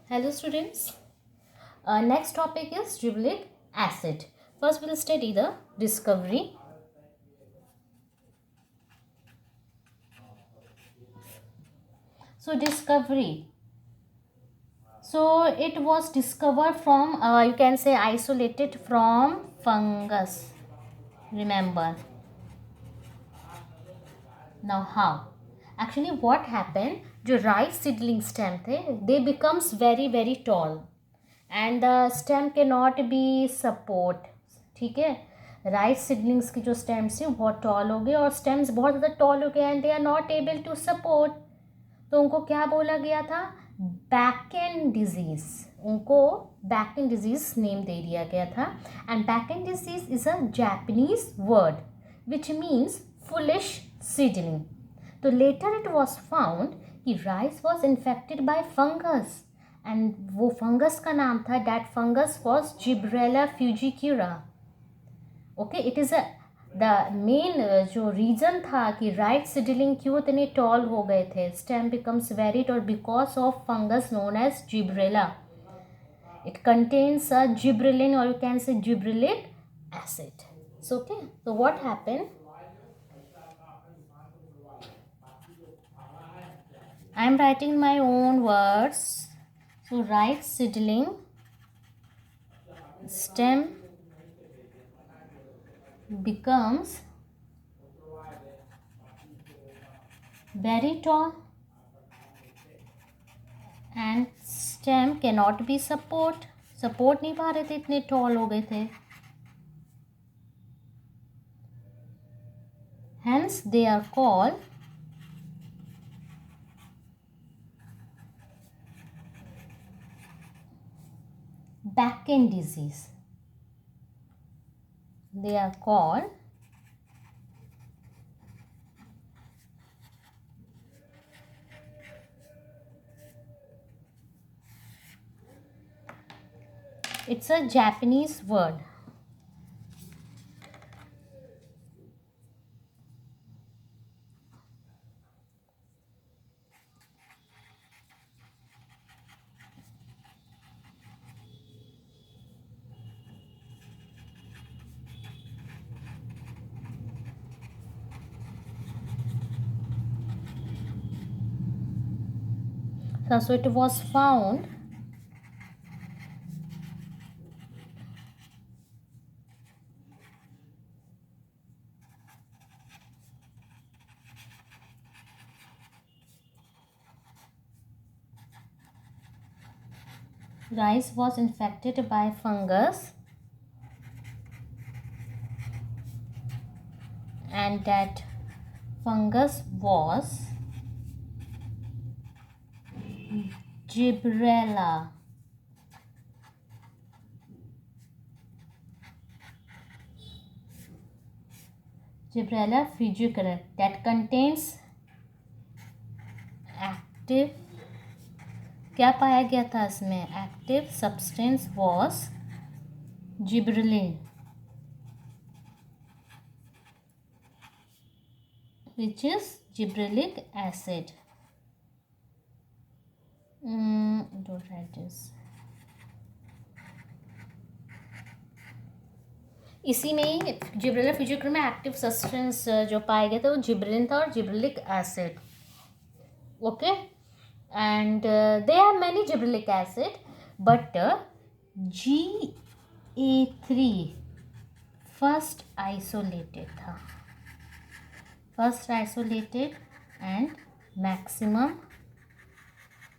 Hello students. Next topic is gibberellic acid. First we'll study the discovery. So discovery. So it was discovered from you can say isolated from fungus. Remember. Now how? Actually what happened? जो rice seedling stem थे, they becomes very tall. And the stem के not be support. ठीक है, rice seedlings की जो stems थी बहुत toll हो गए और स्टेम्स बहुत ज़्यादा टॉल हो गए and they are not able to support. तो उनको क्या बोला गया था? Bakanae disease. उनको बैकेन डिजीज नेम दे दिया गया था. And bakanae disease is a Japanese word which means foolish seedling. तो लेटर इट वॉज फाउंड कि rice was infected by fungus and वो फंगस का नाम था, that fungus was Gibberella fujikuroi. Okay, it is the main जो reason था कि right seedling क्यों इतने टॉल हो गए थे, stem becomes very tall because of fungus known as Gibberella. It contains a gibberellin और you can say gibberellic acid. So okay, so what happened? I am writing my own words. So right seedling stem becomes very tall and stem cannot be support नहीं पा रहे थे, इतने toll हो गए थे. Hence they are called Bakken disease. They are called it's a Japanese word. So it was found rice was infected by fungus and that fungus was Gibberella. Gibberella frigidura that contains active. क्या पाया गया था इसमें? Active substance was gibberellin which is gibberellic acid. Don't write this. इसी में ही Gibberella फ्यूजिक्यूरा में active substance जो पाए गए थे वो जिब्रेलिन था और gibberellic acid. Okay, and there are many gibberellic acid but GA3 first isolated था. First isolated and maximum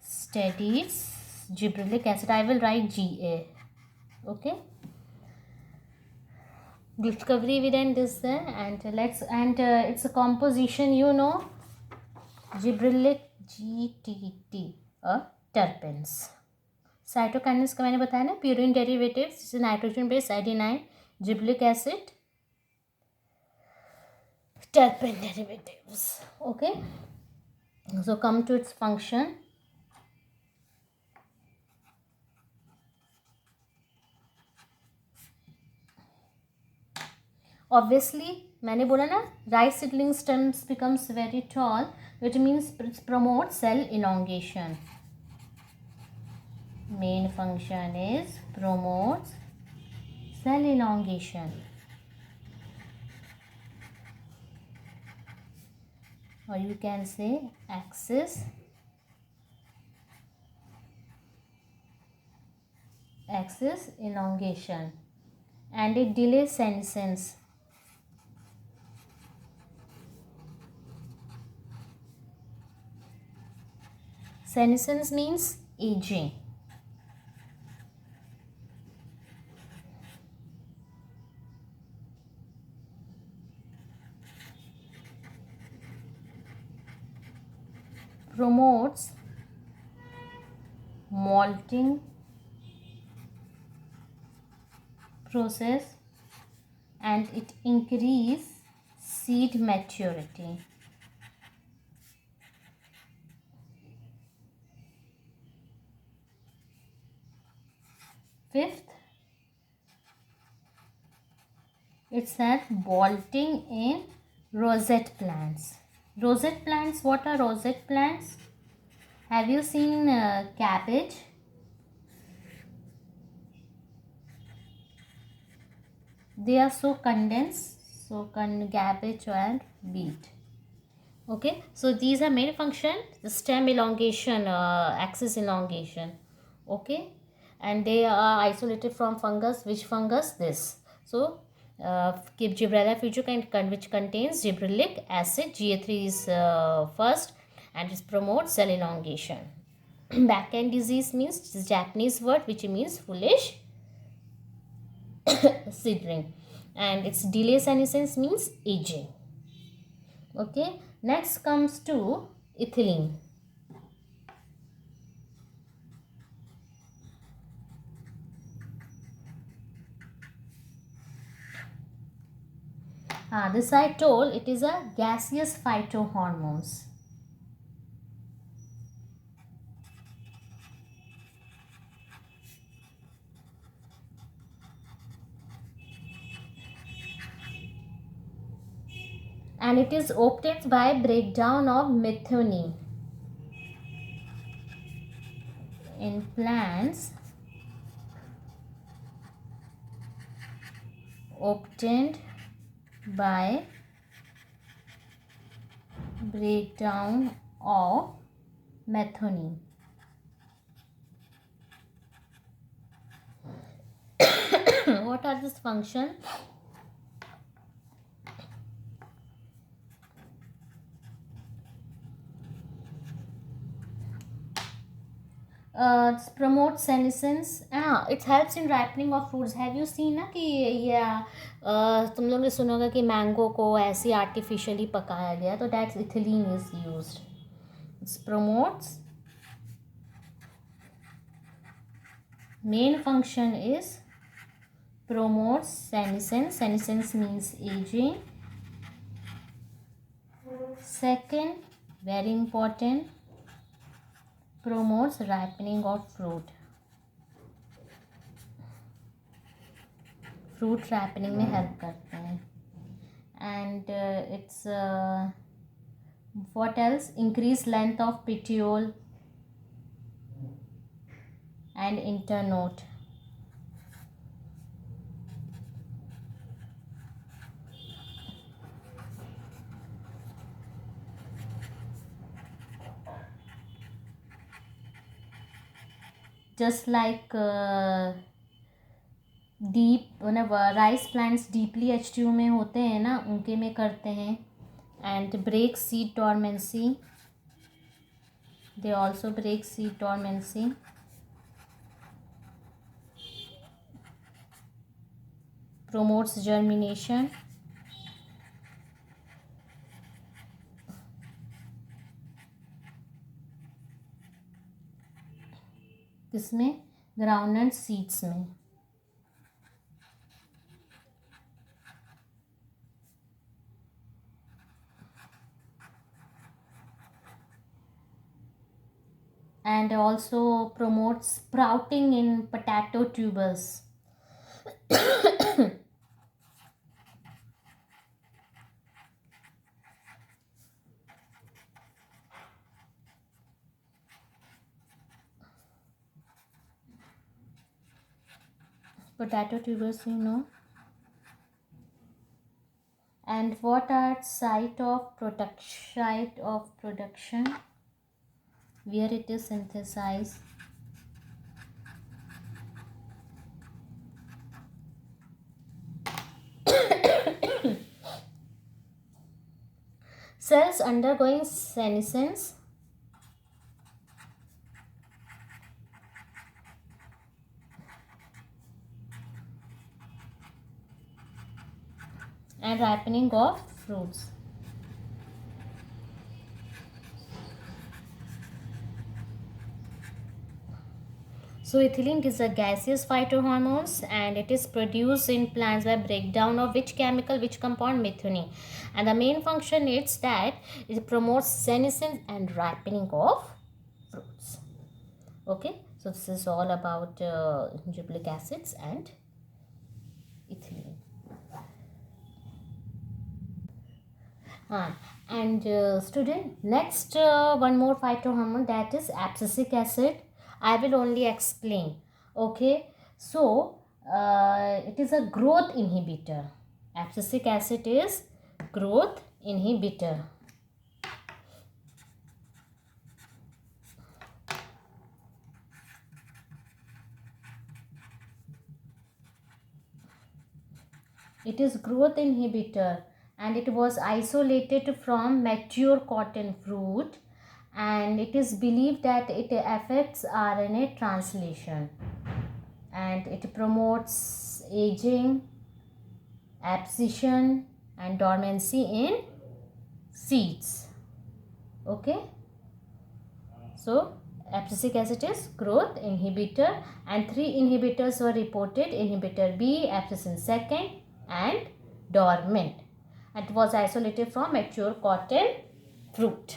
studies gibberellic acid. I will write GA. Okay, discovery evident is there and it's a composition, you know, gibberellic GTT terpenes. साइटोकाइनेस का मैंने बताया ना, purine derivatives जैसे nitrogen base adenine, gibberellic acid, terpene derivatives. Okay, so come to its function. Obviously मैंने बोला ना, rice seedling stems becomes very tall which means it promotes cell elongation. Main function is promotes cell elongation. Or you can say axis elongation, and it delays senescence. Senescence means aging. Promotes molting process, and it increase seed maturity. Fifth, it's at bolting in rosette plants. Rosette plants, what are rosette plants? Have you seen cabbage? They are so condensed, so cabbage and beet. Okay, so these are main function, the stem elongation, axis elongation. Okay, and they are isolated from fungus. Which fungus? This. So Gibberella fugica, which contains gibberellic acid. Ga3 is first, and it promotes cell elongation. Back end disease means Japanese word which means foolish seedling, and its delay senescence means aging. Okay, next comes to ethylene. This I told, it is a gaseous phytohormones. And it is obtained by breakdown of methionine in plants, obtained by breakdown of methionine. What are this function? Promotes senescence. It helps in ripening of fruits. Have you seen ना कि ये तुम लोग ने सुना होगा कि mango को ऐसे आर्टिफिशियली पकाया गया, तो that's ethylene is used. It promotes, main function is promotes senescence. Senescence means aging. Second, very important, promotes ripening of fruit. Fruit ripening में हेल्प करते हैं. And it's what else? Increase length of petiole and internode. Just like deep rice plants deeply H2 में होते हैं ना, उनके में करते हैं. And break seed dormancy, they also break seed dormancy. promotes germination. किसमें? ग्राउंडनट सीड्स में. And also promotes sprouting in potato tubers. Potato tubers, you know. And what are site of production where it is synthesized? Cells undergoing senescence and ripening of fruits. So ethylene is a gaseous phytohormones and it is produced in plants by breakdown of which chemical, which compound? Methionine. And the main function is that it promotes senescence and ripening of fruits. Okay, so this is all about gibberellic acids and ethylene. Student, next one more phytohormone, that is abscisic acid. I will only explain. Okay, so it is a growth inhibitor. Abscisic acid is growth inhibitor. It is growth inhibitor and it was isolated from mature cotton fruit, and it is believed that it affects RNA translation and it promotes aging, abscission and dormancy in seeds. Okay, so abscisic acid is growth inhibitor and 3 inhibitors were reported: inhibitor B, abscissin second and dormant. It was isolated from mature cotton fruit.